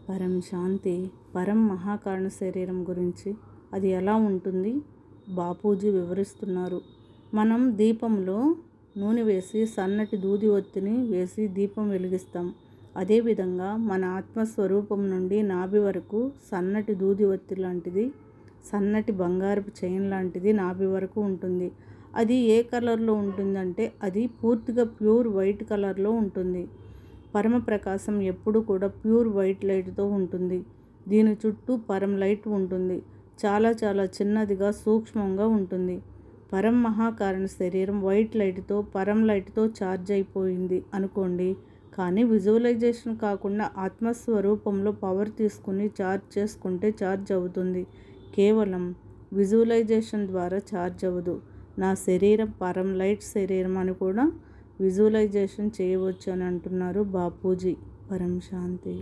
పరం శాంతి పరం మహాకారణ శరీరం గురించి అది ఎలా ఉంటుంది బాపూజీ వివరిస్తున్నారు. మనం దీపంలో నూనె వేసి సన్నటి దూది ఒత్తిని వేసి దీపం వెలిగిస్తాం. అదేవిధంగా మన ఆత్మస్వరూపం నుండి నాభి వరకు సన్నటి దూది ఒత్తి లాంటిది, సన్నటి బంగారపు చైన్ లాంటిది నాభి వరకు ఉంటుంది. అది ఏ కలర్లో ఉంటుందంటే అది పూర్తిగా ప్యూర్ వైట్ కలర్లో ఉంటుంది. పరమ ప్రకాశం ఎప్పుడు కూడా ప్యూర్ వైట్ లైట్తో ఉంటుంది. దీని చుట్టూ పరం లైట్ ఉంటుంది. చాలా చాలా చిన్నదిగా సూక్ష్మంగా ఉంటుంది. పరం మహాకారణ శరీరం వైట్ లైట్తో పరం లైట్తో ఛార్జ్ అయిపోయింది అనుకోండి. కానీ విజువలైజేషన్ కాకుండా ఆత్మస్వరూపంలో పవర్ తీసుకుని ఛార్జ్ చేసుకుంటే ఛార్జ్ అవుతుంది. కేవలం విజువలైజేషన్ ద్వారా ఛార్జ్ అవ్వదు. నా శరీరం పరం లైట్ శరీరం అని కూడా విజువలైజేషన్ చేయవచ్చు అని అంటున్నారు బాపూజీ. పరం శాంతి.